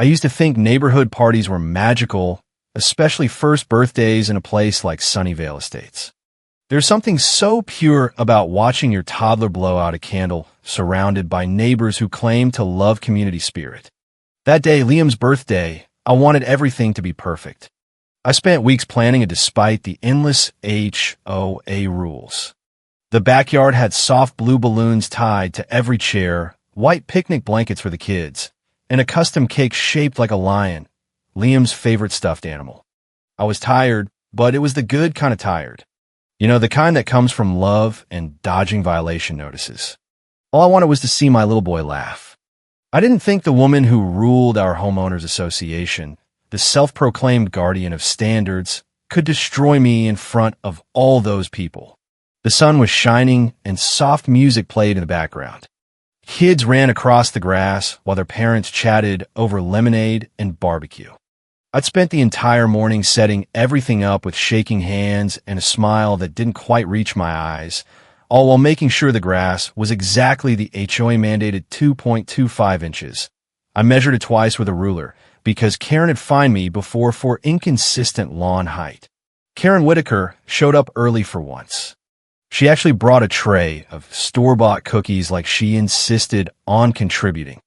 I used to think neighborhood parties were magical, especially first birthdays in a place like Sunnyvale Estates. There's something so pure about watching your toddler blow out a candle surrounded by neighbors who claim to love community spirit. That day, Liam's birthday, I wanted everything to be perfect. I spent weeks planning it despite the endless HOA rules. The backyard had soft blue balloons tied to every chair, white picnic blankets for the kids, and a custom cake shaped like a lion, Liam's favorite stuffed animal. I was tired, but it was the good kind of tired. You know, the kind that comes from love and dodging violation notices. All I wanted was to see my little boy laugh. I didn't think the woman who ruled our homeowners association, the self-proclaimed guardian of standards, could destroy me in front of all those people. The sun was shining and soft music played in the background. Kids ran across the grass while their parents chatted over lemonade and barbecue. I'd spent the entire morning setting everything up with shaking hands and a smile that didn't quite reach my eyes, all while making sure the grass was exactly the HOA-mandated 2.25 inches. I measured it twice with a ruler, because Karen had fined me before for inconsistent lawn height. Karen Whitaker showed up early for once. She actually brought a tray of store-bought cookies like she insisted on contributing.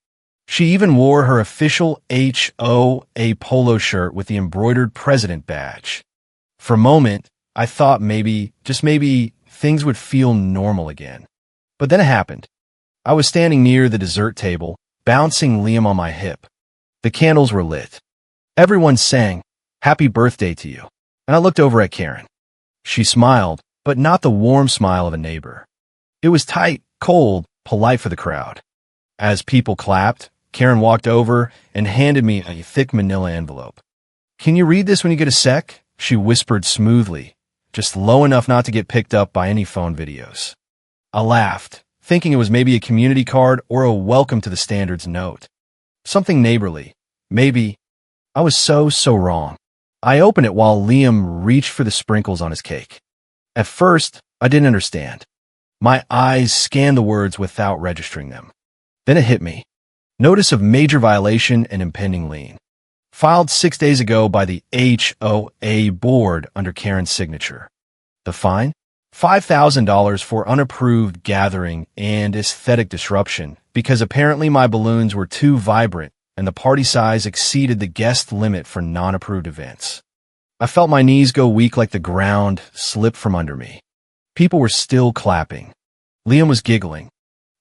She even wore her official HOA polo shirt with the embroidered president badge. For a moment, I thought maybe, just maybe, things would feel normal again. But then it happened. I was standing near the dessert table, bouncing Liam on my hip. The candles were lit. Everyone sang, "Happy birthday to you." And I looked over at Karen. She smiled, but not the warm smile of a neighbor. It was tight, cold, polite for the crowd. As people clapped, Karen walked over and handed me a thick manila envelope. "Can you read this when you get a sec?" she whispered smoothly, just low enough not to get picked up by any phone videos. I laughed, thinking it was maybe a community card or a welcome to the standards note. Something neighborly. Maybe. I was so wrong. I opened it while Liam reached for the sprinkles on his cake. At first, I didn't understand. My eyes scanned the words without registering them. Then it hit me. Notice of major violation and impending lien. Filed 6 days ago by the HOA board under Karen's signature. The fine? $5,000 for unapproved gathering and aesthetic disruption because apparently my balloons were too vibrant and the party size exceeded the guest limit for non-approved events. I felt my knees go weak like the ground slipped from under me. People were still clapping. Liam was giggling.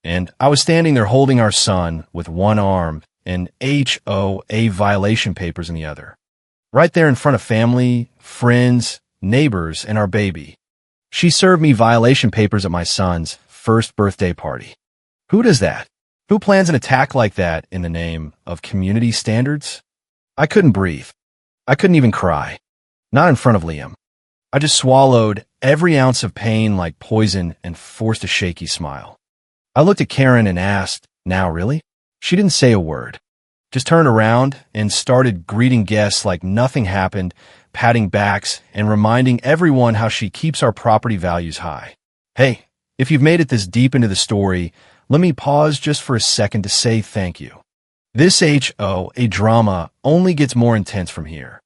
And I was standing there holding our son with one arm and HOA violation papers in the other. Right there in front of family, friends, neighbors, and our baby. She served me violation papers at my son's first birthday party. Who does that? Who plans an attack like that in the name of community standards? I couldn't breathe. I couldn't even cry. Not in front of Liam. I just swallowed every ounce of pain like poison and forced a shaky smile. I looked at Karen and asked, "Now really?" She didn't say a word. Just turned around and started greeting guests like nothing happened, patting backs and reminding everyone how she keeps our property values high. Hey, if you've made it this deep into the story, let me pause just for a second to say thank you. This HOA drama only gets more intense from here.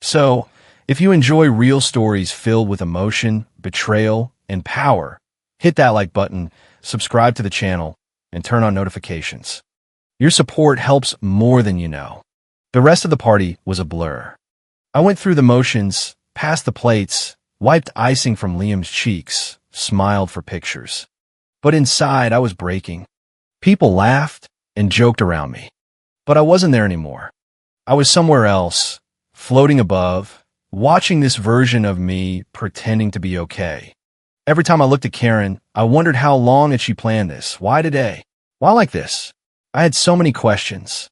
So, if you enjoy real stories filled with emotion, betrayal, and power, hit that like button, subscribe to the channel, and turn on notifications. Your support helps more than you know. The rest of the party was a blur. I went through the motions, passed the plates, wiped icing from Liam's cheeks, smiled for pictures. But inside, I was breaking. People laughed and joked around me. But I wasn't there anymore. I was somewhere else, floating above, watching this version of me pretending to be okay. Every time I looked at Karen, I wondered how long had she planned this? Why today? Why like this? I had so many questions.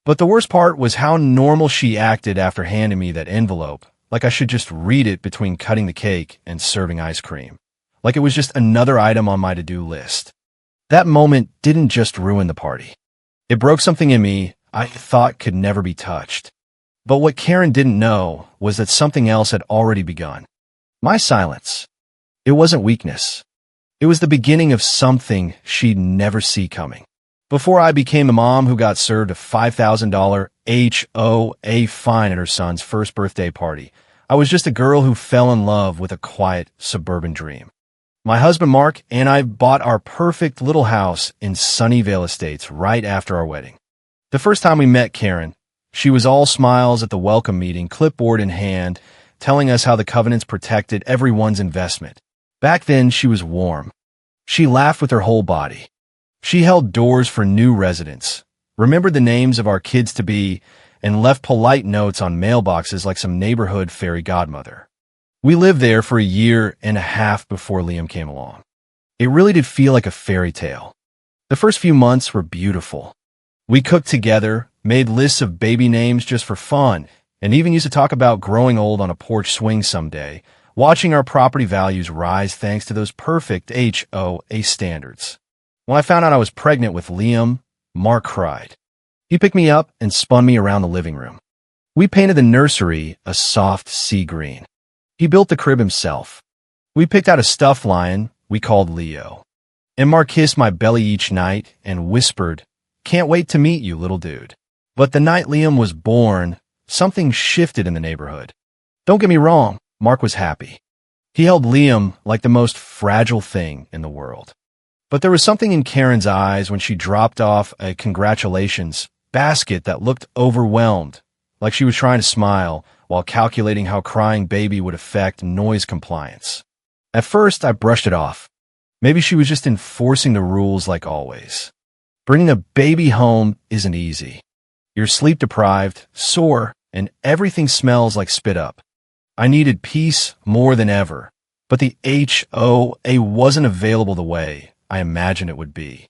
But the worst part was how normal she acted after handing me that envelope, like I should just read it between cutting the cake and serving ice cream. Like it was just another item on my to-do list. That moment didn't just ruin the party. It broke something in me I thought could never be touched. But what Karen didn't know was that something else had already begun. My silence. It wasn't weakness. It was the beginning of something she'd never see coming. Before I became the mom who got served a $5,000 HOA fine at her son's first birthday party, I was just a girl who fell in love with a quiet suburban dream. My husband Mark and I bought our perfect little house in Sunnyvale Estates right after our wedding. The first time we met Karen, she was all smiles at the welcome meeting, clipboard in hand, telling us how the covenants protected everyone's investment. Back then, she was warm. She laughed with her whole body. She held doors for new residents, remembered the names of our kids-to-be, and left polite notes on mailboxes like some neighborhood fairy godmother. We lived there for a year and a half before Liam came along. It really did feel like a fairy tale. The first few months were beautiful. We cooked together, made lists of baby names just for fun, and even used to talk about growing old on a porch swing someday, watching our property values rise thanks to those perfect HOA standards. When I found out I was pregnant with Liam, Mark cried. He picked me up and spun me around the living room. We painted the nursery a soft sea green. He built the crib himself. We picked out a stuffed lion we called Leo. And Mark kissed my belly each night and whispered, "Can't wait to meet you, little dude." But the night Liam was born, something shifted in the neighborhood. Don't get me wrong, Mark was happy. He held Liam like the most fragile thing in the world. But there was something in Karen's eyes when she dropped off a congratulations basket that looked overwhelmed, like she was trying to smile while calculating how crying baby would affect noise compliance. At first, I brushed it off. Maybe she was just enforcing the rules like always. Bringing a baby home isn't easy. You're sleep-deprived, sore, and everything smells like spit up. I needed peace more than ever, but the HOA wasn't available the way I imagined it would be.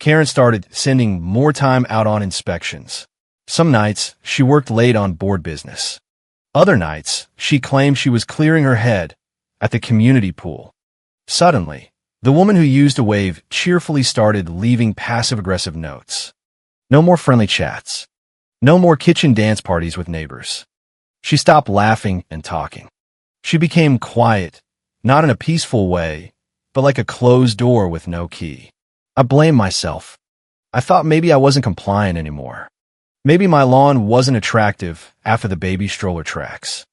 Karen started sending more time out on inspections. Some nights, she worked late on board business. Other nights, she claimed she was clearing her head at the community pool. Suddenly, the woman who used a wave cheerfully started leaving passive-aggressive notes. No more friendly chats. No more kitchen dance parties with neighbors. She stopped laughing and talking. She became quiet, not in a peaceful way, but like a closed door with no key. I blamed myself. I thought maybe I wasn't compliant anymore. Maybe my lawn wasn't attractive after the baby stroller tracks.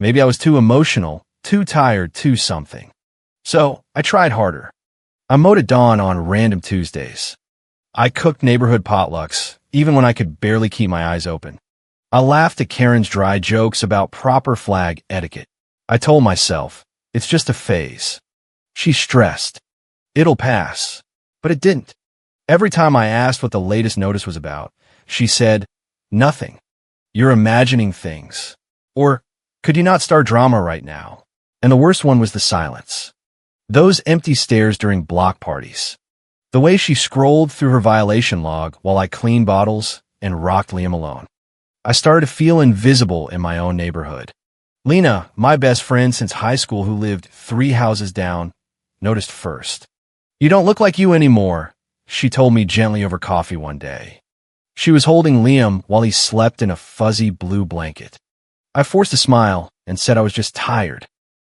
Maybe I was too emotional, too tired, too something. So I tried harder. I mowed at dawn on random Tuesdays. I cooked neighborhood potlucks, even when I could barely keep my eyes open. I laughed at Karen's dry jokes about proper flag etiquette. I told myself, it's just a phase. She's stressed. It'll pass. But it didn't. Every time I asked what the latest notice was about, she said, "Nothing. You're imagining things." Or, "Could you not start drama right now?" And the worst one was the silence. Those empty stares during block parties. The way she scrolled through her violation log while I cleaned bottles and rocked Liam alone. I started to feel invisible in my own neighborhood. Lena, my best friend since high school who lived 3 houses down, noticed first. "You don't look like you anymore," she told me gently over coffee one day. She was holding Liam while he slept in a fuzzy blue blanket. I forced a smile and said I was just tired.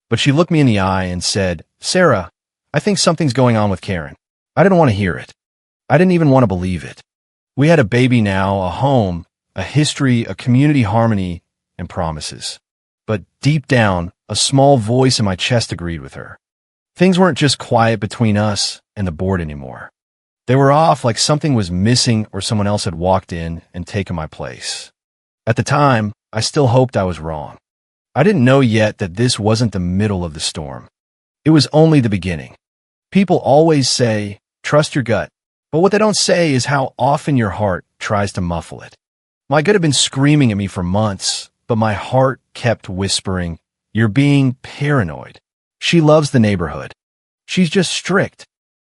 But she looked me in the eye and said, "Sarah, I think something's going on with Karen." I didn't want to hear it. I didn't even want to believe it. We had a baby now, a home, a history, a community harmony, and promises. But deep down, a small voice in my chest agreed with her. Things weren't just quiet between us and the board anymore. They were off, like something was missing or someone else had walked in and taken my place. At the time, I still hoped I was wrong. I didn't know yet that this wasn't the middle of the storm. It was only the beginning. People always say, trust your gut. But what they don't say is how often your heart tries to muffle it. My gut had been screaming at me for months, but my heart kept whispering, "You're being paranoid. She loves the neighborhood. She's just strict."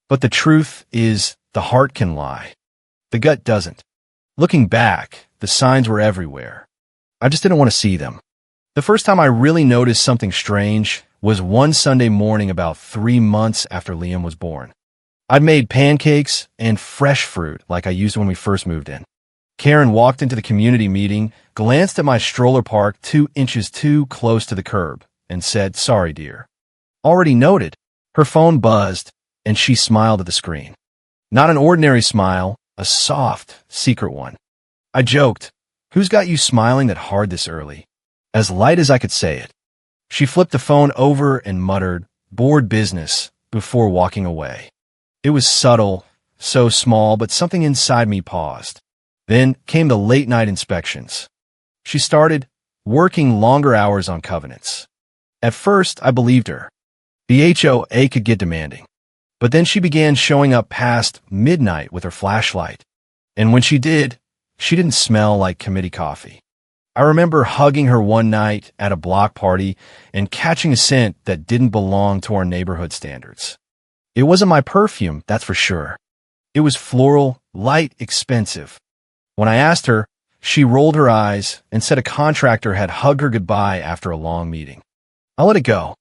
But the truth is, the heart can lie. The gut doesn't. Looking back, the signs were everywhere. I just didn't want to see them. The first time I really noticed something strange was one Sunday morning about 3 months after Liam was born. I'd made pancakes and fresh fruit like I used when we first moved in. Karen walked into the community meeting, glanced at my stroller parked 2 inches too close to the curb, and said, "Sorry, dear." Already noted. Her phone buzzed, and she smiled at the screen. Not an ordinary smile, a soft, secret one. I joked, "Who's got you smiling that hard this early?" As light as I could say it. She flipped the phone over and muttered, "Bored business," before walking away. It was subtle, so small, but something inside me paused. Then came the late-night inspections. She started working longer hours on covenants. At first, I believed her. The HOA could get demanding. But then she began showing up past midnight with her flashlight. And when she did, she didn't smell like committee coffee. I remember hugging her one night at a block party and catching a scent that didn't belong to our neighborhood standards. It wasn't my perfume, that's for sure. It was floral, light, expensive. When I asked her, she rolled her eyes and said a contractor had hugged her goodbye after a long meeting. I let it go.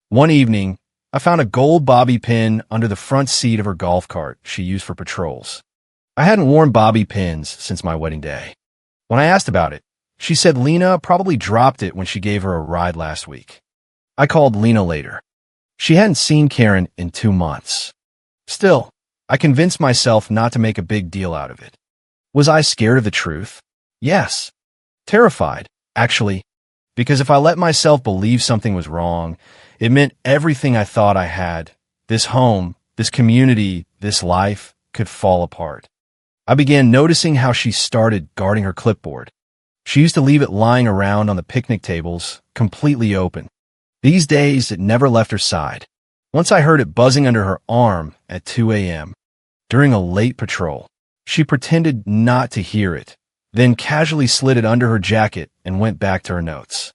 One evening, I found a gold bobby pin under the front seat of her golf cart she used for patrols. I hadn't worn bobby pins since my wedding day. When I asked about it, she said Lena probably dropped it when she gave her a ride last week. I called Lena later. She hadn't seen Karen in 2 months. Still, I convinced myself not to make a big deal out of it. Was I scared of the truth? Yes. Terrified, actually, because if I let myself believe something was wrong, it meant everything I thought I had, this home, this community, this life, could fall apart. I began noticing how she started guarding her clipboard. She used to leave it lying around on the picnic tables, completely open. These days, it never left her side. Once I heard it buzzing under her arm at 2 a.m. during a late patrol. She pretended not to hear it, then casually slid it under her jacket and went back to her notes.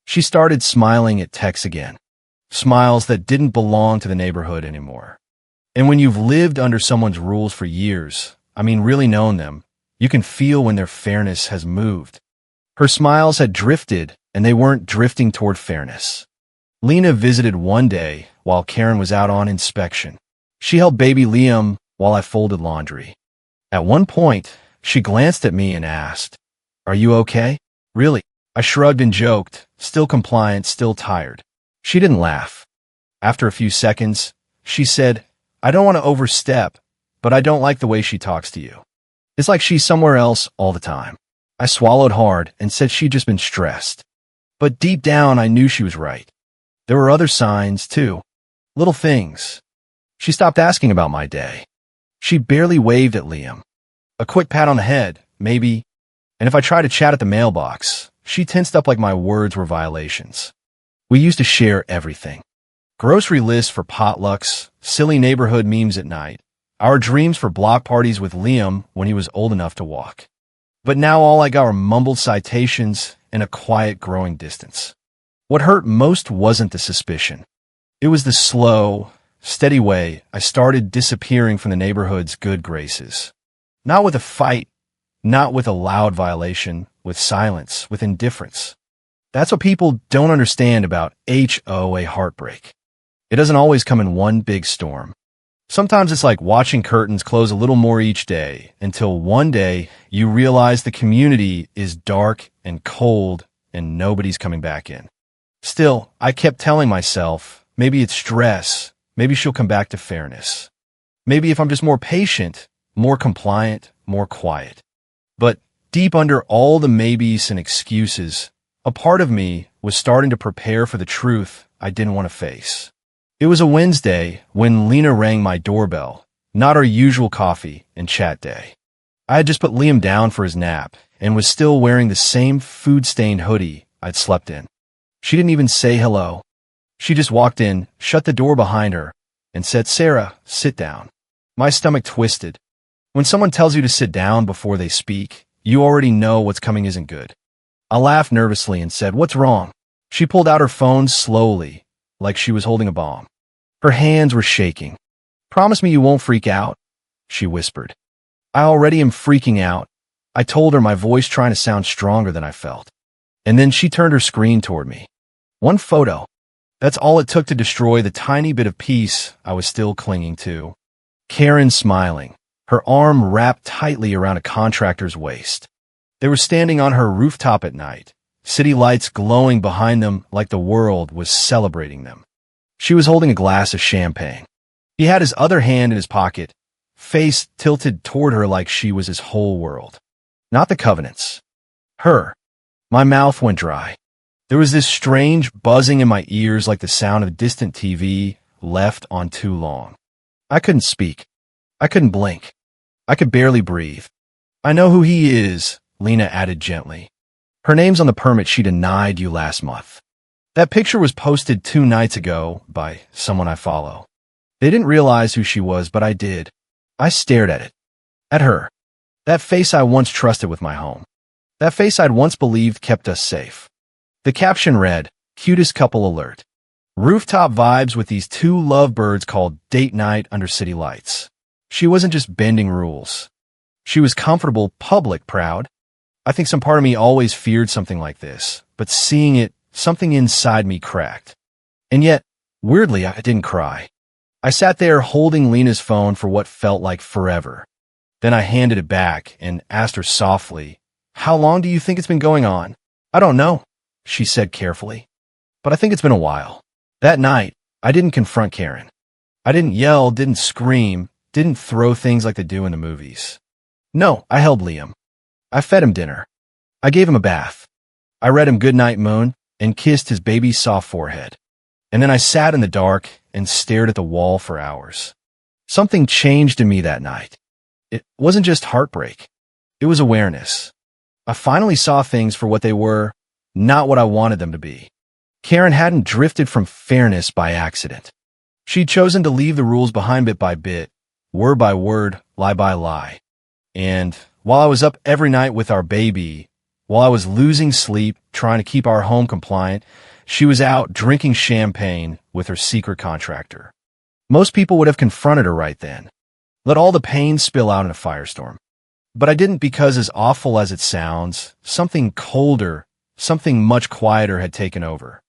She started smiling at texts again. Smiles that didn't belong to the neighborhood anymore. And when you've lived under someone's rules for years, really known them, you can feel when their fairness has moved. Her smiles had drifted, and they weren't drifting toward fairness. Lena visited one day while Karen was out on inspection. She held baby Liam while I folded laundry. At one point, she glanced at me and asked, "Are you okay?" "Really?" I shrugged and joked, still compliant, still tired. She didn't laugh. After a few seconds, she said, "I don't want to overstep, but I don't like the way she talks to you. It's like she's somewhere else all the time." I swallowed hard and said she'd just been stressed. But deep down, I knew she was right. There were other signs, too. Little things. She stopped asking about my day. She barely waved at Liam. A quick pat on the head, maybe. And if I tried to chat at the mailbox, she tensed up like my words were violations. We used to share everything. Grocery lists for potlucks, silly neighborhood memes at night, our dreams for block parties with Liam when he was old enough to walk. But now all I got were mumbled citations and a quiet growing distance. What hurt most wasn't the suspicion. It was the slow, steady way I started disappearing from the neighborhood's good graces. Not with a fight, not with a loud violation, with silence, with indifference. That's what people don't understand about HOA heartbreak. It doesn't always come in one big storm. Sometimes it's like watching curtains close a little more each day until one day you realize the community is dark and cold and nobody's coming back in. Still, I kept telling myself, maybe it's stress, maybe she'll come back to fairness. Maybe if I'm just more patient, more compliant, more quiet. But deep under all the maybes and excuses, a part of me was starting to prepare for the truth I didn't want to face. It was a Wednesday when Lena rang my doorbell, not our usual coffee and chat day. I had just put Liam down for his nap and was still wearing the same food-stained hoodie I'd slept in. She didn't even say hello. She just walked in, shut the door behind her, and said, "Sarah, sit down." My stomach twisted. When someone tells you to sit down before they speak, you already know what's coming isn't good. I laughed nervously and said, "What's wrong?" She pulled out her phone slowly, like she was holding a bomb. Her hands were shaking. "Promise me you won't freak out," she whispered. "I already am freaking out," I told her, my voice trying to sound stronger than I felt. And then she turned her screen toward me. One photo. That's all it took to destroy the tiny bit of peace I was still clinging to. Karen smiling, her arm wrapped tightly around a contractor's waist. They were standing on her rooftop at night, city lights glowing behind them like the world was celebrating them. She was holding a glass of champagne. He had his other hand in his pocket, face tilted toward her like she was his whole world. Not the covenants. Her. My mouth went dry. There was this strange buzzing in my ears like the sound of distant TV left on too long. I couldn't speak. I couldn't blink. I could barely breathe. I know who he is, Lena added gently. Her name's on the permit she denied you last month. That picture was posted 2 nights ago by someone I follow. They didn't realize who she was, but I did. I stared at it. At her. That face I once trusted with my home. That face I'd once believed kept us safe. The caption read, "Cutest couple alert. Rooftop vibes with these 2 lovebirds called date night under city lights." She wasn't just bending rules. She was comfortable, public, proud. I think some part of me always feared something like this, but seeing it, something inside me cracked. And yet, weirdly, I didn't cry. I sat there holding Lena's phone for what felt like forever. Then I handed it back and asked her softly, "How long do you think it's been going on?" "I don't know," she said carefully. "But I think it's been a while." That night, I didn't confront Karen. I didn't yell, didn't scream, didn't throw things like they do in the movies. No, I held Liam. I fed him dinner. I gave him a bath. I read him Goodnight Moon and kissed his baby soft forehead. And then I sat in the dark and stared at the wall for hours. Something changed in me that night. It wasn't just heartbreak. It was awareness. I finally saw things for what they were, not what I wanted them to be. Karen hadn't drifted from fairness by accident. She'd chosen to leave the rules behind bit by bit, word by word, lie by lie. And while I was up every night with our baby, while I was losing sleep, trying to keep our home compliant, she was out drinking champagne with her secret contractor. Most people would have confronted her right then. Let all the pain spill out in a firestorm. But I didn't, because as awful as it sounds, something colder, something much quieter had taken over.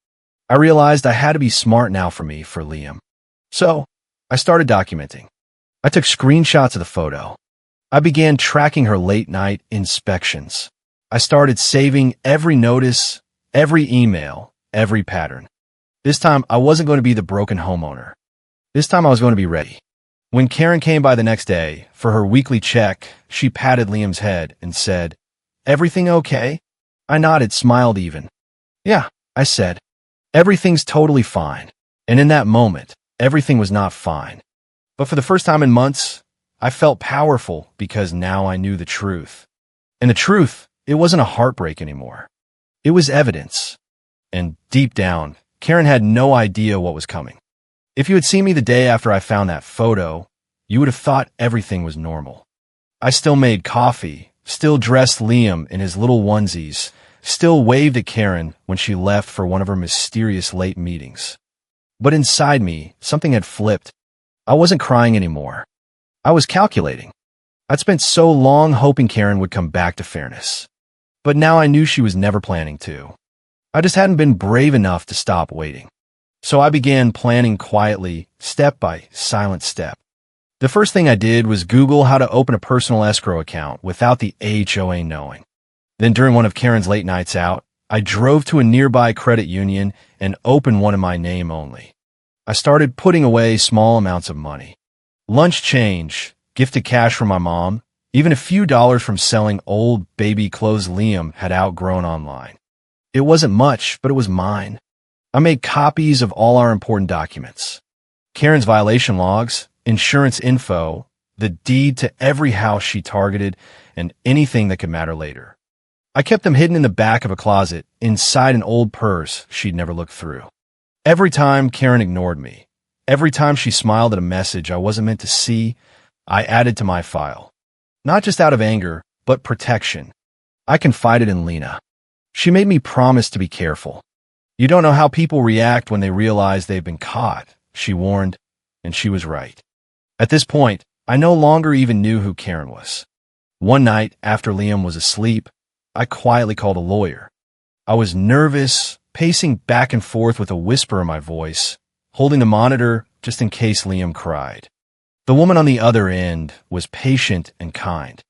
I realized I had to be smart now for me, for Liam. So I started documenting. I took screenshots of the photo. I began tracking her late night inspections. I started saving every notice, every email, every pattern. This time, I wasn't going to be the broken homeowner. This time, I was going to be ready. When Karen came by the next day for her weekly check, she patted Liam's head and said, "Everything okay?" I nodded, smiled even. "Yeah," I said. "Everything's totally fine." And in that moment, everything was not fine. But for the first time in months, I felt powerful because now I knew the truth. And the truth, it wasn't a heartbreak anymore. It was evidence. And deep down, Karen had no idea what was coming. If you had seen me the day after I found that photo, you would have thought everything was normal. I still made coffee, still dressed Liam in his little onesies, still waved at Karen when she left for one of her mysterious late meetings. But inside me, something had flipped. I wasn't crying anymore. I was calculating. I'd spent so long hoping Karen would come back to fairness. But now I knew she was never planning to. I just hadn't been brave enough to stop waiting. So I began planning quietly, step by silent step. The first thing I did was Google how to open a personal escrow account without the HOA knowing. Then during one of Karen's late nights out, I drove to a nearby credit union and opened one in my name only. I started putting away small amounts of money. Lunch change, gifted cash from my mom, even a few dollars from selling old baby clothes Liam had outgrown online. It wasn't much, but it was mine. I made copies of all our important documents. Karen's violation logs, insurance info, the deed to every house she targeted, and anything that could matter later. I kept them hidden in the back of a closet, inside an old purse she'd never looked through. Every time Karen ignored me, every time she smiled at a message I wasn't meant to see, I added to my file. Not just out of anger, but protection. I confided in Lena. She made me promise to be careful. "You don't know how people react when they realize they've been caught," she warned, and she was right. At this point, I no longer even knew who Karen was. One night, after Liam was asleep, I quietly called a lawyer. I was nervous, pacing back and forth with a whisper in my voice, holding the monitor just in case Liam cried. The woman on the other end was patient and kind.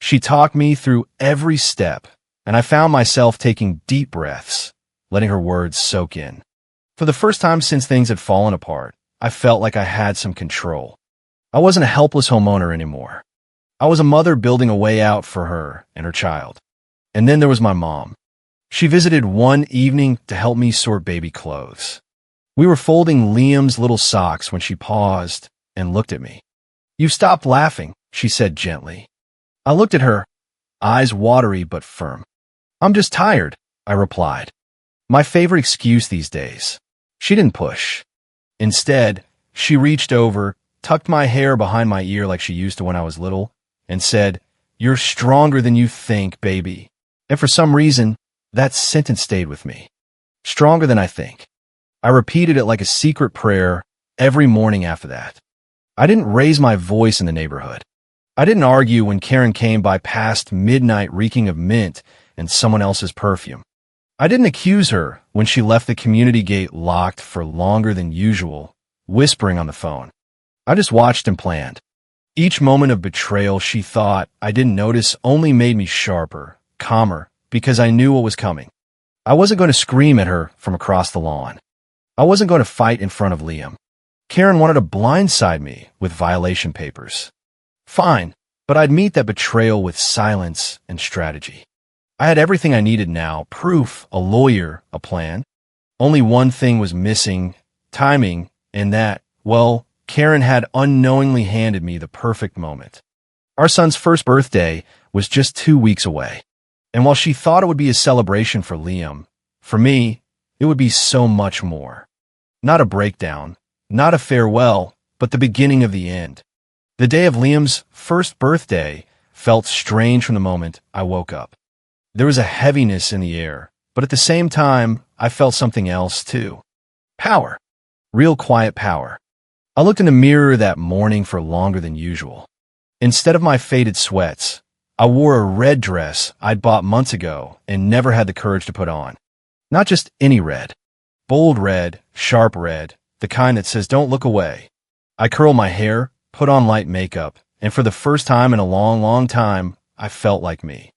She talked me through every step, and I found myself taking deep breaths, letting her words soak in. For the first time since things had fallen apart, I felt like I had some control. I wasn't a helpless homeowner anymore. I was a mother building a way out for her and her child. And then there was my mom. She visited one evening to help me sort baby clothes. We were folding Liam's little socks when she paused and looked at me. "You've stopped laughing," she said gently. I looked at her, eyes watery but firm. "I'm just tired," I replied. My favorite excuse these days. She didn't push. Instead, she reached over, tucked my hair behind my ear like she used to when I was little, and said, "You're stronger than you think, baby." And for some reason, that sentence stayed with me. Stronger than I think. I repeated it like a secret prayer every morning after that. I didn't raise my voice in the neighborhood. I didn't argue when Karen came by past midnight reeking of mint and someone else's perfume. I didn't accuse her when she left the community gate locked for longer than usual, whispering on the phone. I just watched and planned. Each moment of betrayal she thought I didn't notice only made me sharper, calmer, because I knew what was coming. I wasn't going to scream at her from across the lawn. I wasn't going to fight in front of Liam. Karen wanted to blindside me with violation papers. Fine, but I'd meet that betrayal with silence and strategy. I had everything I needed now: proof, a lawyer, a plan. Only one thing was missing: timing, and that, well, Karen had unknowingly handed me the perfect moment. Our son's first birthday was just 2 weeks away. And while she thought it would be a celebration for Liam, for me, it would be so much more. Not a breakdown, not a farewell, but the beginning of the end. The day of Liam's first birthday felt strange from the moment I woke up. There was a heaviness in the air, but at the same time, I felt something else too. Power. Real quiet power. I looked in the mirror that morning for longer than usual. Instead of my faded sweats, I wore a red dress I'd bought months ago and never had the courage to put on. Not just any red. Bold red, sharp red, the kind that says don't look away. I curled my hair, put on light makeup, and for the first time in a long, long time, I felt like me.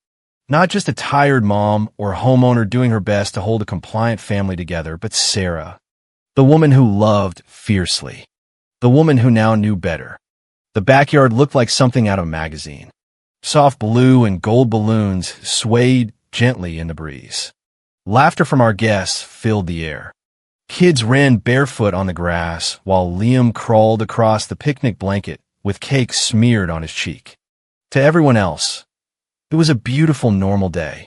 Not just a tired mom or a homeowner doing her best to hold a compliant family together, but Sarah, the woman who loved fiercely, the woman who now knew better. The backyard looked like something out of a magazine. Soft blue and gold balloons swayed gently in the breeze. Laughter from our guests filled the air. Kids ran barefoot on the grass while Liam crawled across the picnic blanket with cake smeared on his cheek. To everyone else, it was a beautiful, normal day.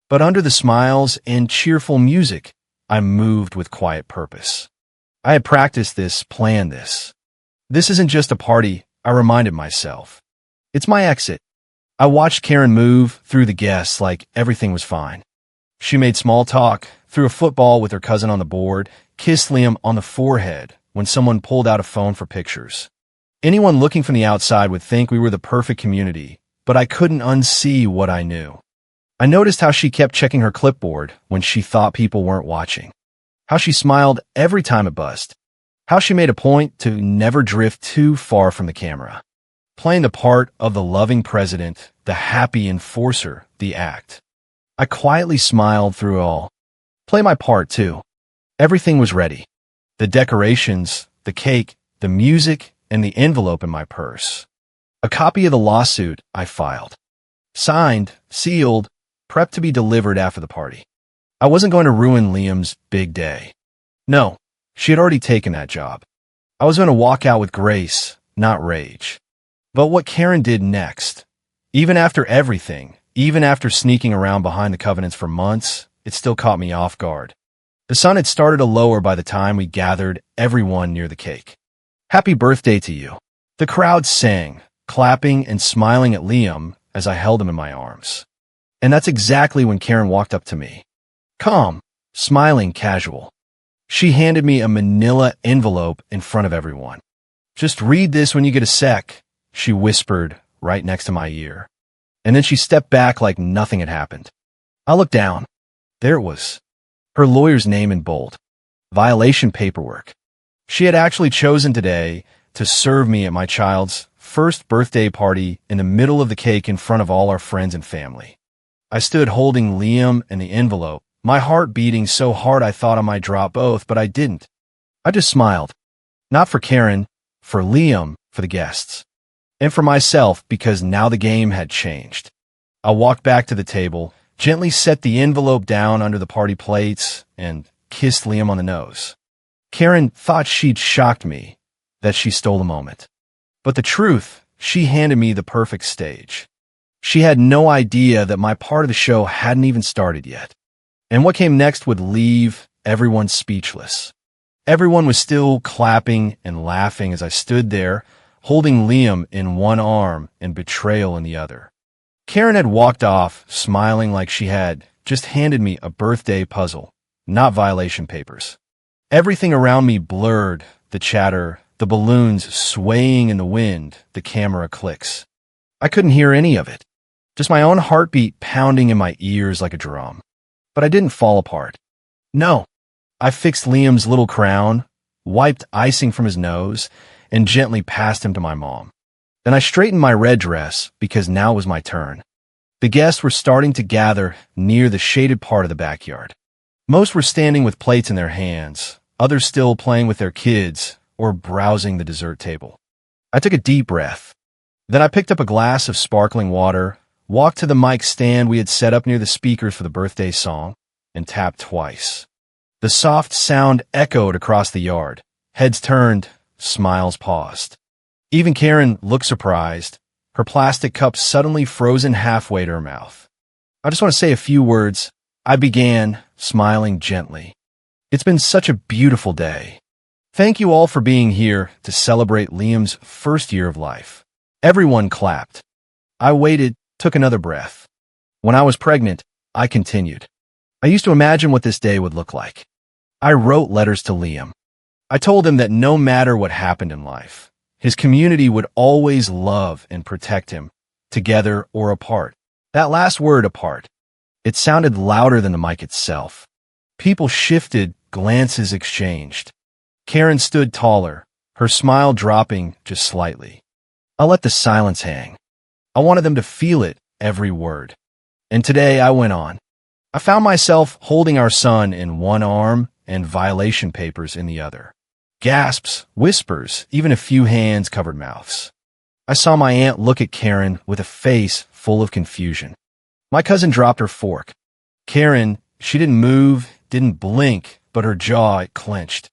But under the smiles and cheerful music, I moved with quiet purpose. I had practiced this, planned this. This isn't just a party, I reminded myself. It's my exit. I watched Karen move through the guests like everything was fine. She made small talk, threw a football with her cousin on the board, kissed Liam on the forehead when someone pulled out a phone for pictures. Anyone looking from the outside would think we were the perfect community, but I couldn't unsee what I knew. I noticed how she kept checking her clipboard when she thought people weren't watching. How she smiled every time it buzzed. How she made a point to never drift too far from the camera. Playing the part of the loving president, the happy enforcer, the act. I quietly smiled through it all. Play my part, too. Everything was ready. The decorations, the cake, the music, and the envelope in my purse. A copy of the lawsuit I filed. Signed, sealed, prepped to be delivered after the party. I wasn't going to ruin Liam's big day. No, she had already taken that job. I was going to walk out with grace, not rage. But what Karen did next, even after everything, even after sneaking around behind the covenants for months, it still caught me off guard. The sun had started to lower by the time we gathered everyone near the cake. "Happy birthday to you." The crowd sang, clapping and smiling at Liam as I held him in my arms. And that's exactly when Karen walked up to me. Calm, smiling, casual. She handed me a manila envelope in front of everyone. "Just read this when you get a sec," she whispered right next to my ear. And then she stepped back like nothing had happened. I looked down. There it was. Her lawyer's name in bold. Violation paperwork. She had actually chosen today to serve me at my child's first birthday party in the middle of the cake in front of all our friends and family. I stood holding Liam and the envelope, my heart beating so hard I thought I might drop both, but I didn't. I just smiled. Not for Karen, for Liam, for the guests, and for myself because now the game had changed. I walked back to the table, gently set the envelope down under the party plates, and kissed Liam on the nose. Karen thought she'd shocked me, that she stole a moment. But the truth, she handed me the perfect stage. She had no idea that my part of the show hadn't even started yet. And what came next would leave everyone speechless. Everyone was still clapping and laughing as I stood there, holding Liam in one arm and Betrayal in the other. Karen had walked off, smiling like she had just handed me a birthday puzzle, not violation papers. Everything around me blurred, the chatter, the balloons swaying in the wind, the camera clicks. I couldn't hear any of it, just my own heartbeat pounding in my ears like a drum. But I didn't fall apart. No. I fixed Liam's little crown, wiped icing from his nose, and gently passed him to my mom. Then I straightened my red dress because now was my turn. The guests were starting to gather near the shaded part of the backyard. Most were standing with plates in their hands, others still playing with their kids or browsing the dessert table. I took a deep breath. Then I picked up a glass of sparkling water, walked to the mic stand we had set up near the speakers for the birthday song, and tapped twice. The soft sound echoed across the yard. Heads turned, smiles paused. Even Karen looked surprised, her plastic cup suddenly frozen halfway to her mouth. I just want to say a few words. I began, smiling gently. It's been such a beautiful day. Thank you all for being here to celebrate Liam's first year of life. Everyone clapped. I waited, took another breath. When I was pregnant, I continued. I used to imagine what this day would look like. I wrote letters to Liam. I told him that no matter what happened in life, his community would always love and protect him, together or apart. That last word, apart, it sounded louder than the mic itself. People shifted, glances exchanged. Karen stood taller, her smile dropping just slightly. I let the silence hang. I wanted them to feel it, every word. And today I went on. I found myself holding our son in one arm and violation papers in the other. Gasps, whispers, even a few hands-covered mouths. I saw my aunt look at Karen with a face full of confusion. My cousin dropped her fork. Karen, she didn't move, didn't blink, but her jaw clenched.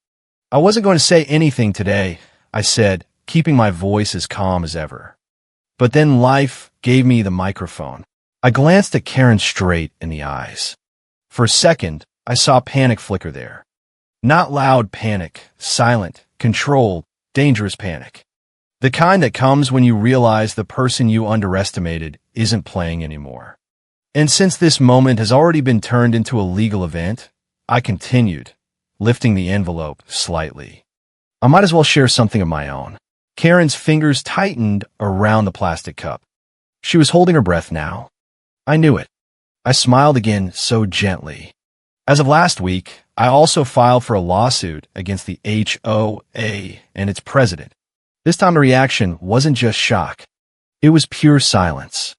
I wasn't going to say anything today, I said, keeping my voice as calm as ever. But then life gave me the microphone. I glanced at Karen straight in the eyes. For a second, I saw panic flicker there. Not loud panic, silent, controlled, dangerous panic. The kind that comes when you realize the person you underestimated isn't playing anymore. And since this moment has already been turned into a legal event, I continued, lifting the envelope slightly. I might as well share something of my own. Karen's fingers tightened around the plastic cup. She was holding her breath now. I knew it. I smiled again so gently. As of last week, I also filed for a lawsuit against the HOA and its president. This time the reaction wasn't just shock. It was pure silence.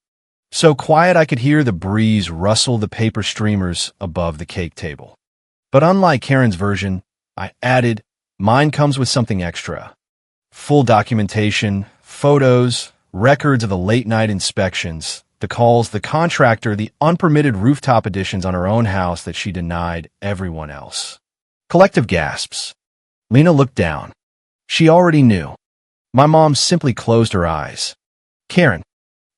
So quiet I could hear the breeze rustle the paper streamers above the cake table. But unlike Karen's version, I added, mine comes with something extra. Full documentation, photos, records of the late-night inspections, the calls, the contractor, the unpermitted rooftop additions on her own house that she denied everyone else. Collective gasps. Lena looked down. She already knew. My mom simply closed her eyes. Karen.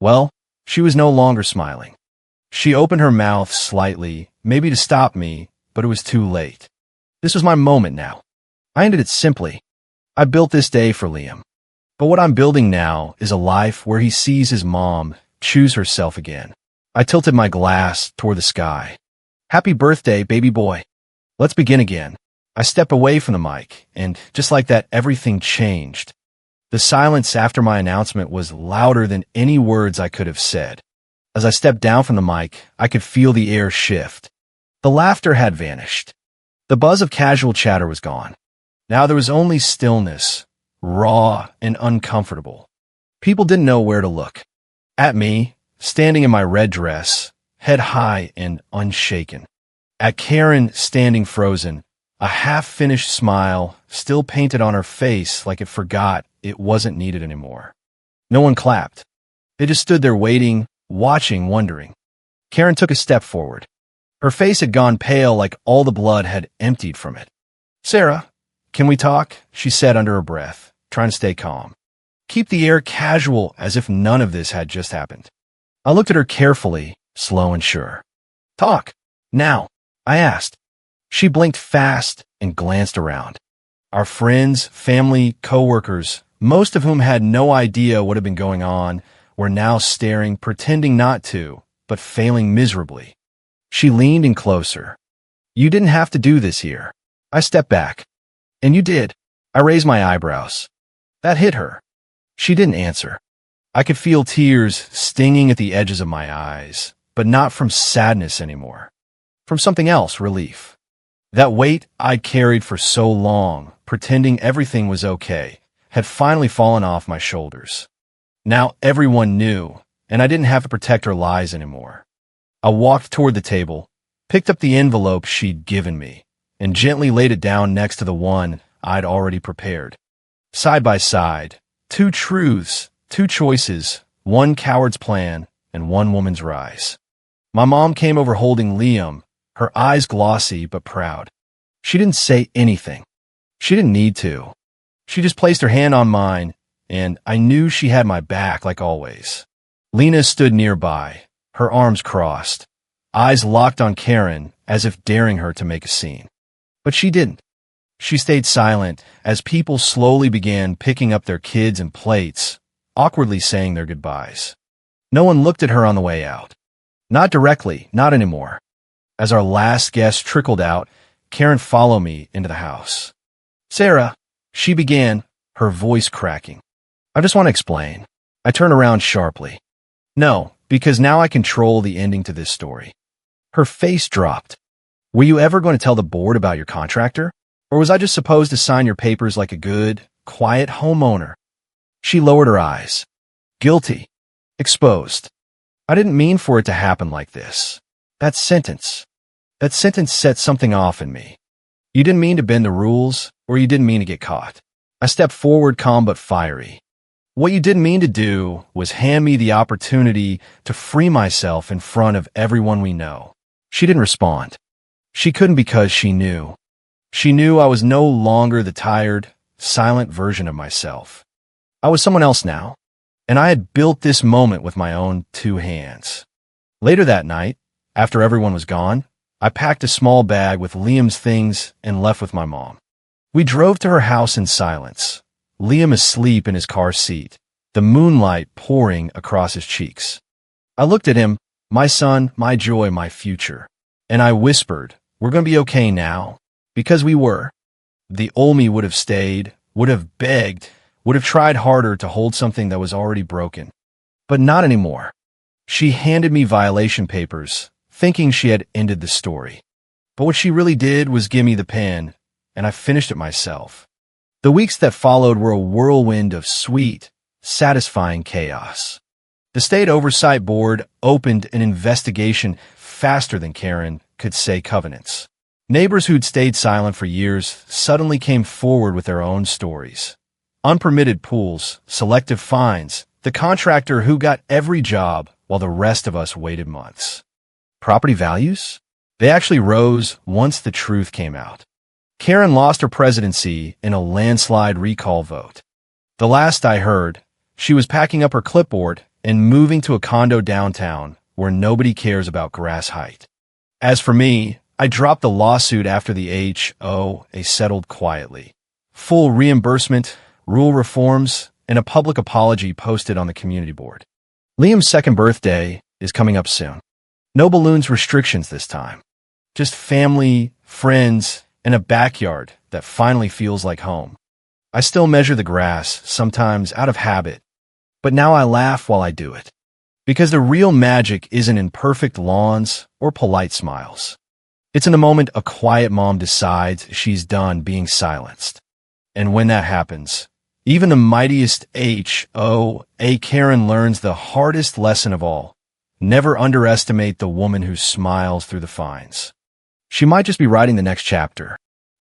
Well, she was no longer smiling. She opened her mouth slightly, maybe to stop me, but it was too late. This was my moment now. I ended it simply. I built this day for Liam. But what I'm building now is a life where he sees his mom choose herself again. I tilted my glass toward the sky. Happy birthday, baby boy. Let's begin again. I stepped away from the mic, and just like that, everything changed. The silence after my announcement was louder than any words I could have said. As I stepped down from the mic, I could feel the air shift. The laughter had vanished. The buzz of casual chatter was gone. Now there was only stillness, raw and uncomfortable. People didn't know where to look. At me, standing in my red dress, head high and unshaken. At Karen, standing frozen, a half-finished smile still painted on her face like it forgot it wasn't needed anymore. No one clapped. They just stood there waiting, watching, wondering. Karen took a step forward. Her face had gone pale like all the blood had emptied from it. "Sarah, can we talk?" she said under her breath, trying to stay calm. Keep the air casual as if none of this had just happened. I looked at her carefully, slow and sure. "Talk. Now," I asked. She blinked fast and glanced around. Our friends, family, coworkers, most of whom had no idea what had been going on, were now staring, pretending not to, but failing miserably. She leaned in closer. "You didn't have to do this here." I stepped back. "And you did." I raised my eyebrows. That hit her. She didn't answer. I could feel tears stinging at the edges of my eyes, but not from sadness anymore. From something else, relief. That weight I'd carried for so long, pretending everything was okay, had finally fallen off my shoulders. Now everyone knew, and I didn't have to protect her lies anymore. I walked toward the table, picked up the envelope she'd given me, and gently laid it down next to the one I'd already prepared. Side by side, two truths, two choices, one coward's plan, and one woman's rise. My mom came over holding Liam, her eyes glossy but proud. She didn't say anything. She didn't need to. She just placed her hand on mine, and I knew she had my back like always. Lena stood nearby, her arms crossed, eyes locked on Karen as if daring her to make a scene. But she didn't. She stayed silent as people slowly began picking up their kids and plates, awkwardly saying their goodbyes. No one looked at her on the way out. Not directly, not anymore. As our last guest trickled out, Karen followed me into the house. "Sarah," she began, her voice cracking. "I just want to explain." I turned around sharply. "No, because now I control the ending to this story." Her face dropped. "Were you ever going to tell the board about your contractor? Or was I just supposed to sign your papers like a good, quiet homeowner?" She lowered her eyes. "Guilty. Exposed. I didn't mean for it to happen like this. That sentence set something off in me. You didn't mean to bend the rules, or you didn't mean to get caught." I stepped forward, calm but fiery. "What you didn't mean to do was hand me the opportunity to free myself in front of everyone we know." She didn't respond. She couldn't because she knew. She knew I was no longer the tired, silent version of myself. I was someone else now, and I had built this moment with my own two hands. Later that night, after everyone was gone, I packed a small bag with Liam's things and left with my mom. We drove to her house in silence, Liam asleep in his car seat, the moonlight pouring across his cheeks. I looked at him, my son, my joy, my future, and I whispered, "We're going to be okay now." Because we were. The old me would have stayed, would have begged, would have tried harder to hold something that was already broken. But not anymore. She handed me violation papers, thinking she had ended the story. But what she really did was give me the pen, and I finished it myself. The weeks that followed were a whirlwind of sweet, satisfying chaos. The State Oversight Board opened an investigation faster than Karen could say covenants. Neighbors who'd stayed silent for years suddenly came forward with their own stories. Unpermitted pools, selective fines, the contractor who got every job while the rest of us waited months. Property values? They actually rose once the truth came out. Karen lost her presidency in a landslide recall vote. The last I heard, she was packing up her clipboard and moving to a condo downtown where nobody cares about grass height. As for me, I dropped the lawsuit after the HOA settled quietly. Full reimbursement, rule reforms, and a public apology posted on the community board. Liam's second birthday is coming up soon. No balloons restrictions this time. Just family, friends, and a backyard that finally feels like home. I still measure the grass, sometimes out of habit, but now I laugh while I do it. Because the real magic isn't in perfect lawns or polite smiles. It's in the moment a quiet mom decides she's done being silenced. And when that happens, even the mightiest HOA Karen learns the hardest lesson of all. Never underestimate the woman who smiles through the fines. She might just be writing the next chapter.